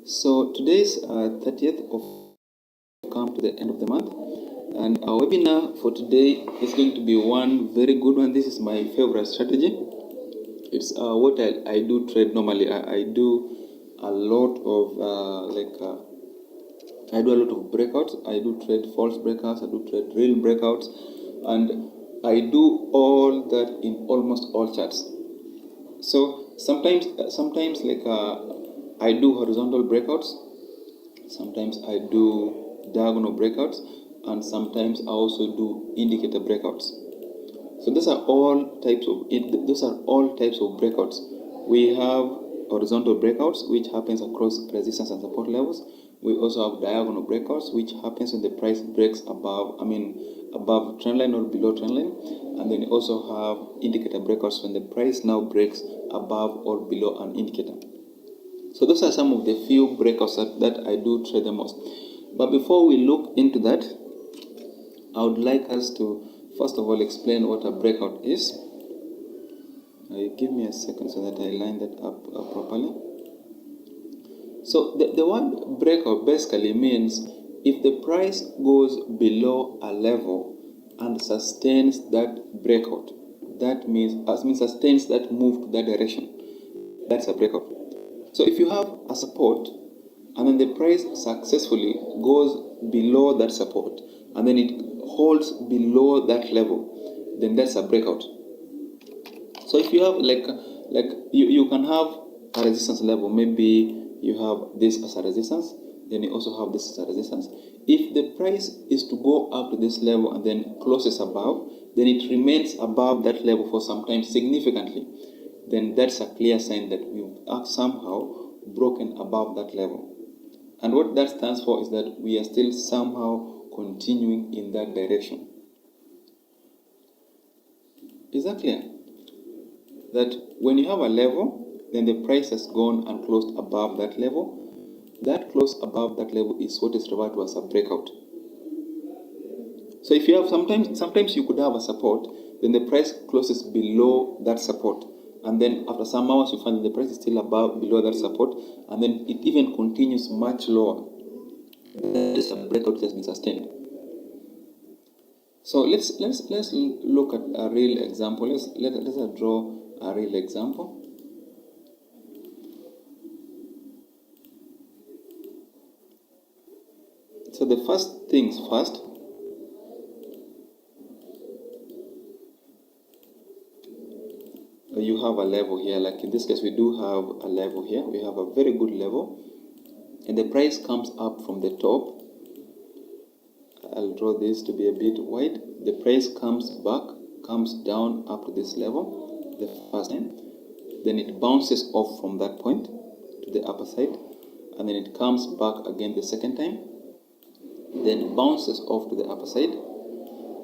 So today's 30th of come to the end of the month, and our webinar for today is going to be one very good one. This is my favorite strategy. It's what I do trade normally. I do a lot of I do a lot of breakouts. I do trade false breakouts. I do trade real breakouts, and I do all that in almost all charts. So sometimes I do horizontal breakouts. Sometimes I do diagonal breakouts, and sometimes I also do indicator breakouts. So those are all types of breakouts. We have horizontal breakouts, which happens across resistance and support levels. We also have diagonal breakouts, which happens when the price breaks above trend line or below trend line. And then we also have indicator breakouts when the price now breaks above or below an indicator. So those are some of the few breakouts that I do trade the most. But before we look into that, I would like us to first of all explain what a breakout is. Give me a second so that I line that up properly. So the word breakout basically means if the price goes below a level and sustains that breakout, that means sustains that move to that direction, that's a breakout. So if you have a support and then the price successfully goes below that support and then it holds below that level, then that's a breakout. So if you have you can have a resistance level, maybe you have this as a resistance, then you also have this as a resistance. If the price is to go up to this level and then closes above, then it remains above that level for some time significantly, then that's a clear sign that we've somehow broken above that level. And what that stands for is that we are still somehow continuing in that direction. Is that clear? That when you have a level, then the price has gone and closed above that level. That close above that level is what is referred to as a breakout. So if you have sometimes you could have a support, then the price closes below that support, and then after some hours you find that the price is still below that support, and then it even continues much lower. That is a breakout that has been sustained. So let's look at a real example. Let's draw a real example. So the first things first, you have a level here. Like in this case, we do have a level here. We have a very good level, and the price comes up from the top. I'll draw this to be a bit wide. The price comes down up to this level the first time, then it bounces off from that point to the upper side, and then it comes back again the second time, then bounces off to the upper side,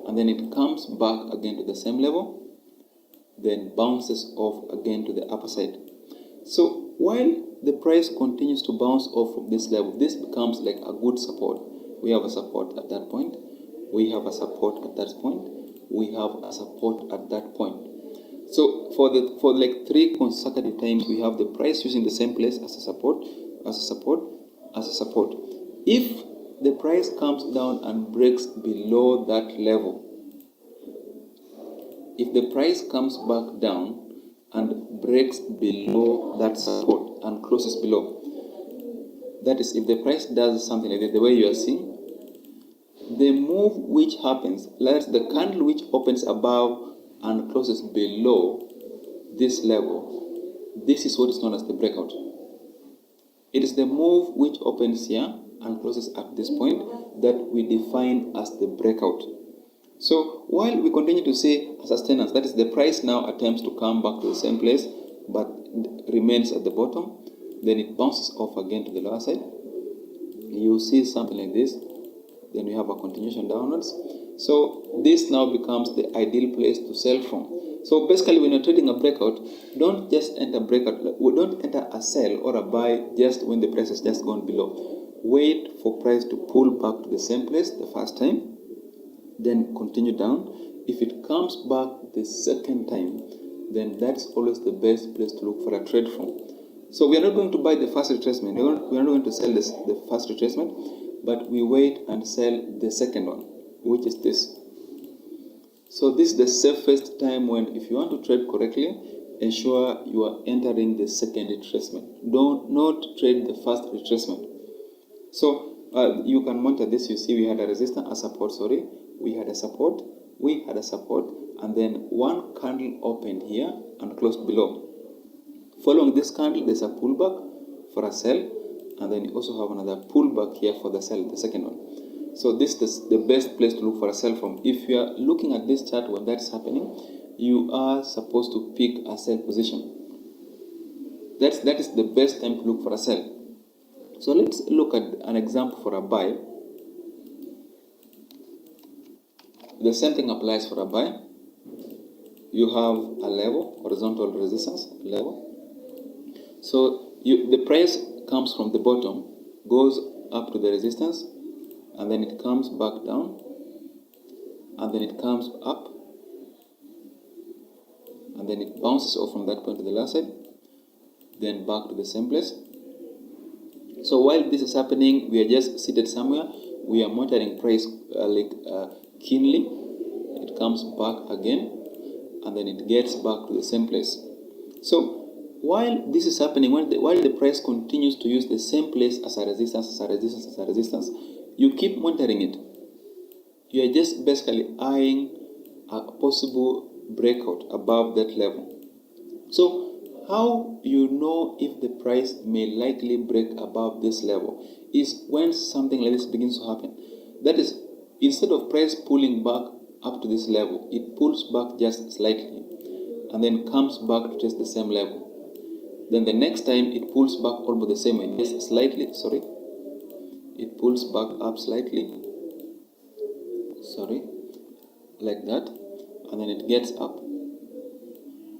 and then it comes back again to the same level, then bounces off again to the upper side. So while the price continues to bounce off from this level, this becomes like a good support. We have a support at that point, we have a support at that point, we have a support at that point. So for like 3 consecutive times, we have the price using the same place as a support, as a support, as a support. If the price comes down and breaks below that level, if the price comes back down and breaks below that support and closes below, that is, if the price does something like that, the way you are seeing, the move which happens, that's the candle which opens above and closes below this level, this is what is known as the breakout. It is the move which opens here and closes at this point that we define as the breakout. So while we continue to see sustenance, that is the price now attempts to come back to the same place but remains at the bottom, then it bounces off again to the lower side. You see something like this, then we have a continuation downwards. So this now becomes the ideal place to sell from. So basically, when you're trading a breakout, don't just enter breakout. Don't enter a sell or a buy just when the price has just gone below. Wait for price to pull back to the same place the first time, then continue down. If it comes back the second time, then that's always the best place to look for a trade from. So we are not going to buy the first retracement. We are not going to sell the first retracement, but we wait and sell the second one, which is this. So this is the safest time when, if you want to trade correctly, ensure you are entering the second retracement. Do not trade the first retracement. So you can monitor this. You see we had a resistance, a support, we had a support, and then one candle opened here and closed below. Following this candle, there's a pullback for a sell, and then you also have another pullback here for the sell, the second one. So this is the best place to look for a sell from. If you are looking at this chart when that's happening, you are supposed to pick a sell position. That is the best time to look for a sell. So let's look at an example for a buy. The same thing applies for a buy. You have a level, horizontal resistance level. So the price comes from the bottom, goes up to the resistance, and then it comes back down, and then it comes up, and then it bounces off from that point to the last side, then back to the same place. So while this is happening, we are just seated somewhere. We are monitoring price keenly. It comes back again, and then it gets back to the same place. So while this is happening, while the price continues to use the same place as a resistance, you keep monitoring it. You are just basically eyeing a possible breakout above that level. So how you know if the price may likely break above this level is when something like this begins to happen. That is, instead of price pulling back up to this level, it pulls back just slightly and then comes back to just the same level. Then the next time it pulls back almost the same way, just slightly, it pulls back up slightly, like that, and then it gets up,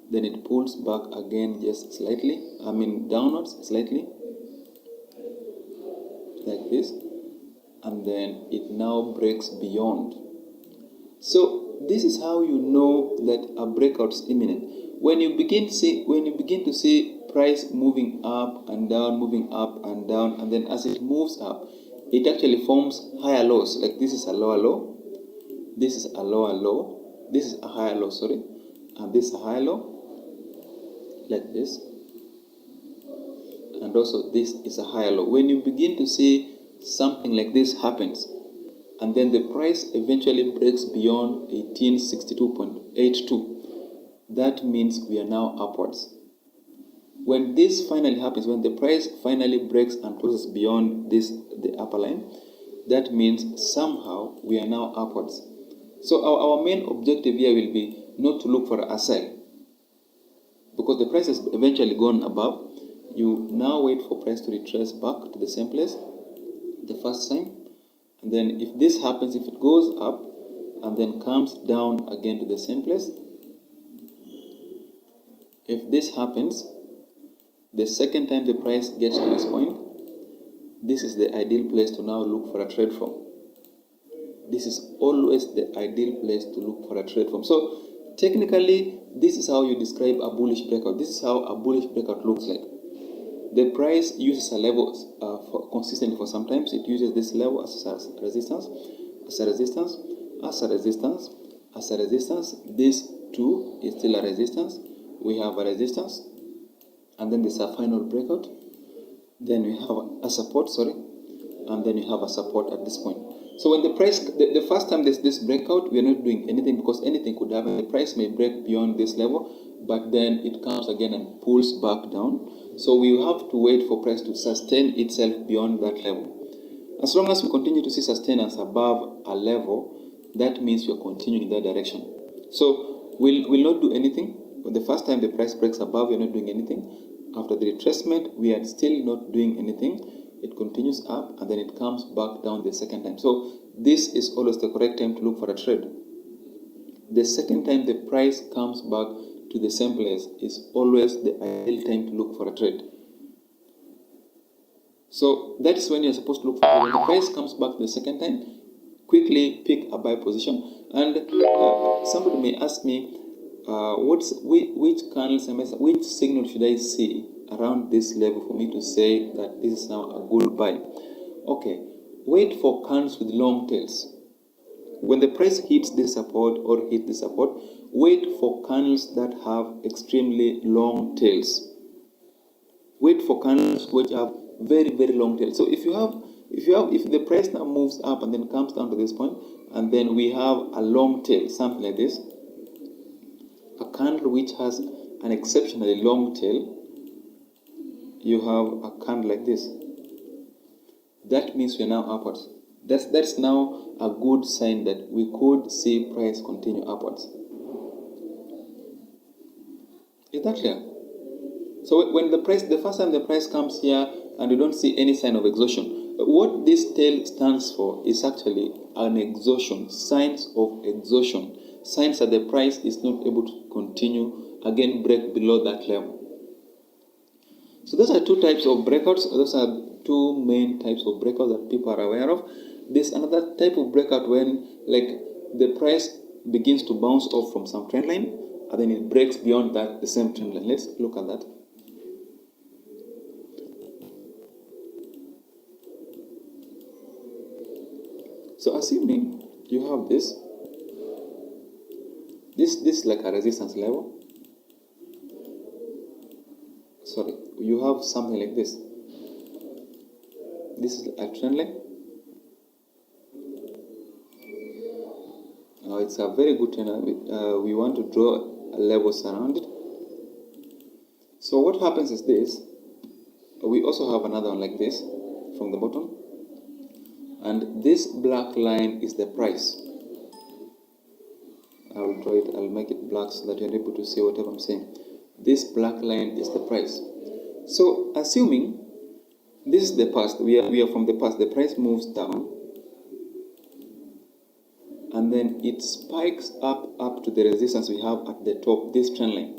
then it pulls back again just slightly, downwards slightly, like this, and then it now breaks beyond. So this is how you know that a breakout is imminent. When you begin to see price moving up and down, and then as it moves up, it actually forms higher lows. Like this is a lower low, this is a lower low, this is a higher low, and this is a higher low, like this, and also this is a higher low. When you begin to see something like this happens, and then the price eventually breaks beyond 1862.82, that means we are now upwards. When this finally happens, when the price finally breaks and closes beyond the upper line, that means somehow we are now upwards. So our main objective here will be not to look for a sell, because the price has eventually gone above. You now wait for price to retrace back to the same place the first time, and then if this happens, if it goes up and then comes down again to the same place, if this happens, the second time the price gets to this point, this is the ideal place to now look for a trade from. This is always the ideal place to look for a trade from. So technically, this is how you describe a bullish breakout. This is how a bullish breakout looks like. The price uses a level consistently for sometimes. It uses this level as a resistance, as a resistance, as a resistance, as a resistance. This too is still a resistance. We have a resistance, and then there's a final breakout. Then we have a support, and then you have a support at this point. So when the price, the first time there's this breakout, we are not doing anything because anything could happen. The price may break beyond this level, but then it comes again and pulls back down. So we have to wait for price to sustain itself beyond that level. As long as we continue to see sustenance above a level, that means we are continuing in that direction. So we'll not do anything. But the first time the price breaks above, we are not doing anything. After the retracement, we are still not doing anything. It continues up and then it comes back down the second time. So this is always the correct time to look for a trade. The second time the price comes back to the same place is always the ideal time to look for a trade. So that is when you're supposed to look for. When the price comes back the second time, quickly pick a buy position. And somebody may ask me, which signal should I see around this level for me to say that this is now a good buy. Okay, wait for candles with long tails. When the price hits this support or hit this support, wait for candles that have extremely long tails. Wait for candles which have very, very long tails. So if the price now moves up and then comes down to this point, and then we have a long tail, something like this, a candle which has an exceptionally long tail, you have a candle like this. That means we are now upwards. That's now a good sign that we could see price continue upwards. Is that clear? So when the first time the price comes here and you don't see any sign of exhaustion, what this tail stands for is actually an exhaustion, signs of exhaustion, signs that the price is not able to continue, again break below that level. So those are two types of breakouts. Those are two main types of breakouts that people are aware of. There's another type of breakout when the price begins to bounce off from some trend line and then it breaks beyond that, the same trend line. Let's look at that. So assuming you have this is like a resistance level. Sorry, you have something like this. This is a trend line. Now it's a very good trend line. We want to draw levels around it. So what happens is this. We also have another one like this from the bottom. And this black line is the price. I'll draw it, I'll make it black so that you're able to see whatever I'm saying. This black line is the price. So assuming this is the past, we are from the past, the price moves down and then it spikes up to the resistance we have at the top, this trend line.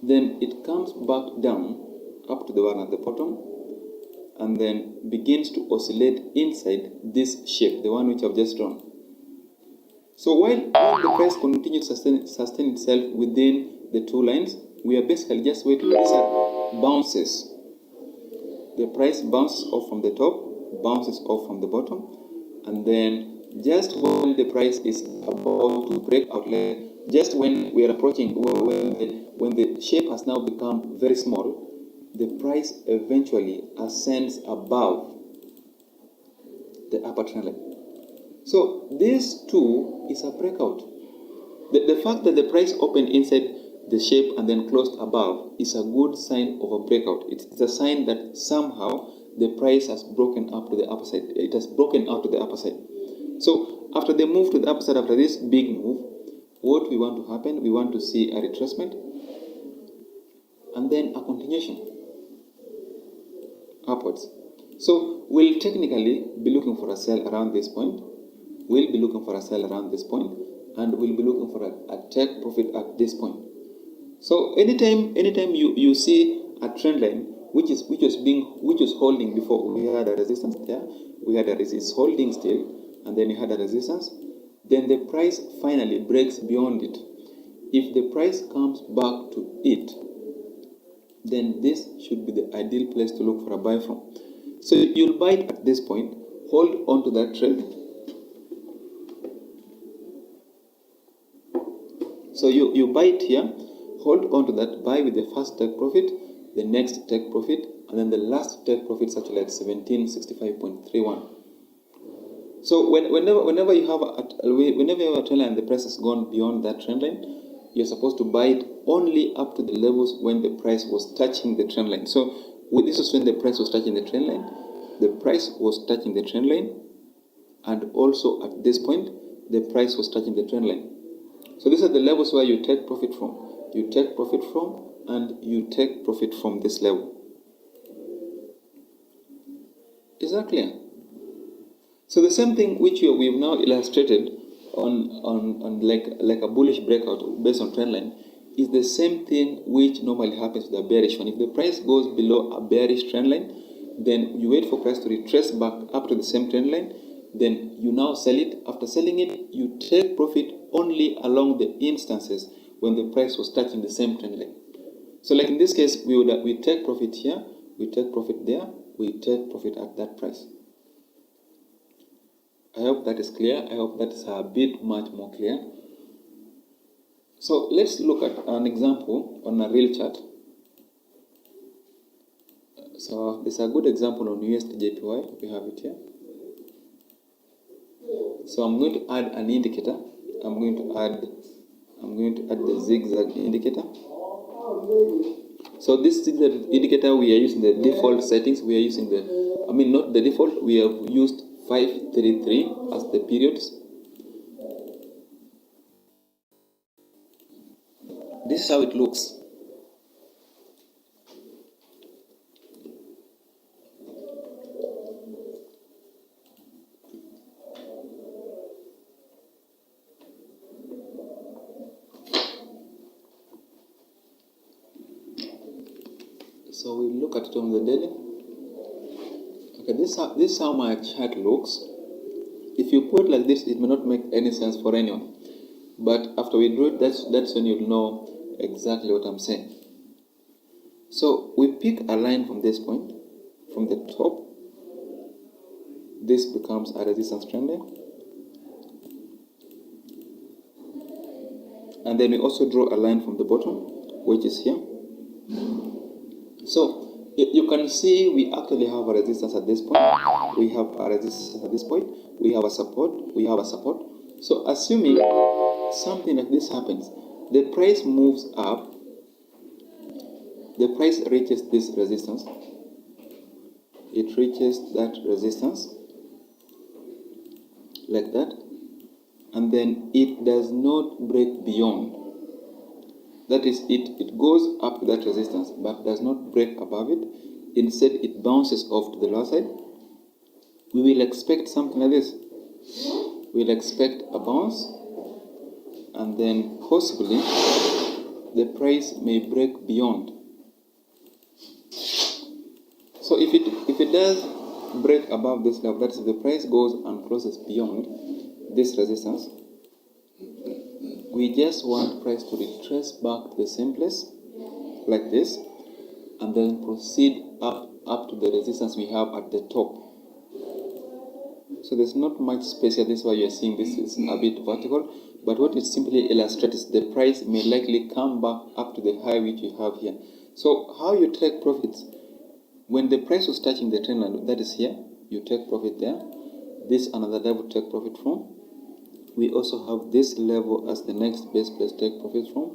Then it comes back down up to the one at the bottom and then begins to oscillate inside this shape, the one which I've just drawn. So while the price continues to sustain itself within the two lines, we are basically just waiting. These are bounces. The price bounces off from the top, bounces off from the bottom, and then just when the price is about to break out, just when we are approaching, when the shape has now become very small, the price eventually ascends above the upper trend line. So this too is a breakout. The fact that the price opened inside the shape and then closed above is a good sign of a breakout. It's a sign that somehow the price has broken up to the upper side. It has broken out to the upper side. So after the move to the upper side, after this big move, what we want to happen, we want to see a retracement and then a continuation upwards. So we'll technically be looking for a sell around this point. We'll be looking for a sell around this point, and we'll be looking for a take profit at this point. So anytime you see a trend line which was holding before, we had a resistance there, we had a resistance holding still, and then you had a resistance, then the price finally breaks beyond it. If the price comes back to it, then this should be the ideal place to look for a buy from. So you'll buy it at this point, hold on to that trade. So you buy it here, hold on to that, buy with the first take profit, the next take profit, and then the last take profit is actually at 1765.31. So whenever you have a trend line and the price has gone beyond that trend line, you're supposed to buy it only up to the levels when the price was touching the trend line. So this is when the price was touching the trend line. The price was touching the trend line, and also at this point, the price was touching the trend line. So these are the levels where you take profit from. You take profit from, and you take profit from this level. Is that clear? So the same thing which we've now illustrated on like a bullish breakout based on trend line is the same thing which normally happens with a bearish one. If the price goes below a bearish trend line, then you wait for price to retrace back up to the same trend line. Then you now sell it. After selling it, you take profit only along the instances when the price was touching the same trend line. So like in this case, we take profit here, we take profit there, we take profit at that price. I hope that is clear. I hope that is a bit much more clear. So let's look at an example on a real chart. So this is a good example on USDJPY. We have it here. So I'm going to add an indicator. I'm going to add the zigzag indicator. So this zigzag indicator, we are using the default settings. We are using not the default. We have used 533 as the periods. This is how it looks. So we look at it on the daily. Okay, this is how my chart looks. If you put it like this, it may not make any sense for anyone. But after we do it, that's when you'll know exactly what I'm saying. So we pick a line from this point, from the top. This becomes a resistance trend line. And then we also draw a line from the bottom, which is here. So you can see we actually have a resistance at this point. We have a resistance at this point. We have a support. We have a support. So assuming something like this happens, the price moves up. The price reaches this resistance. It reaches that resistance like that, and then it does not break beyond. That is, it goes up to that resistance but does not break above it. Instead, it bounces off to the lower side. We will expect something like this. We'll expect a bounce, and then possibly the price may break beyond. So if it does break above this level, that is, if the price goes and crosses beyond this resistance, we just want price to retrace back to the same place, like this, and then proceed up to the resistance we have at the top. So there's not much space here. This is why you're seeing this is a bit vertical. But what it simply illustrates is the price may likely come back up to the high which you have here. So how you take profits? When the price was touching the trend line, that is here, you take profit there. This another level to take profit from. We also have this level as the next best place to take profit from.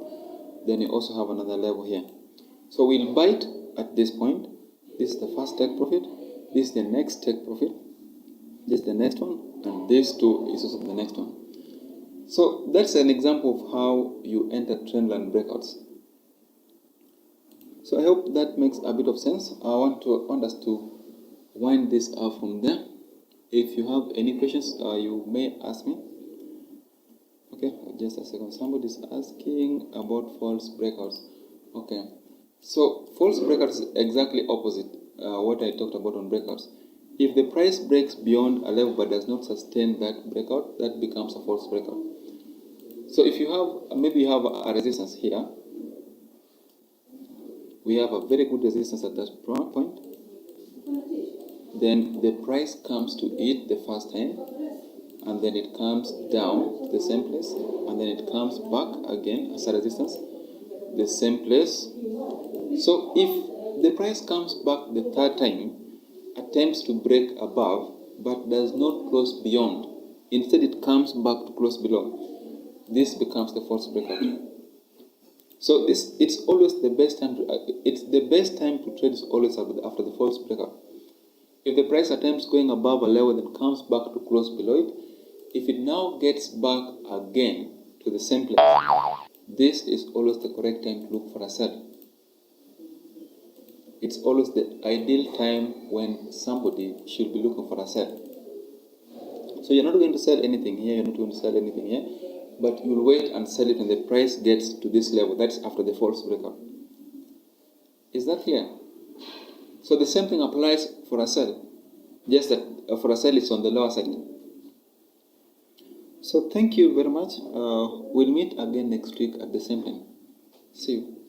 Then you also have another level here. So we'll bite at this point. This is the first take profit. This is the next take profit. This is the next one. And this too is also the next one. So that's an example of how you enter trendline breakouts. So I hope that makes a bit of sense. I want us to wind this up from there. If you have any questions, you may ask me. Okay, just a second. Somebody is asking about false breakouts. Okay, so false breakouts is exactly opposite what I talked about on breakouts. If the price breaks beyond a level but does not sustain that breakout, that becomes a false breakout. So if you have, maybe you have a resistance here. We have a very good resistance at that point. Then the price comes to it the first time, and then it comes down to the same place, and then it comes back again as a resistance, the same place. So if the price comes back the third time, attempts to break above, but does not close beyond, instead it comes back to close below, this becomes the false breakout. So it's always the best time to trade is always after the false breakout. If the price attempts going above a level, then comes back to close below it. If it now gets back again to the same place, this is always the correct time to look for a sell. It's always the ideal time when somebody should be looking for a sell. So you're not going to sell anything here, you're not going to sell anything here, but you'll wait and sell it when the price gets to this level. That's after the false breakout. Is that clear? So the same thing applies for a sell, just that for a sell it's on the lower side. So thank you very much. We'll meet again next week at the same time. See you.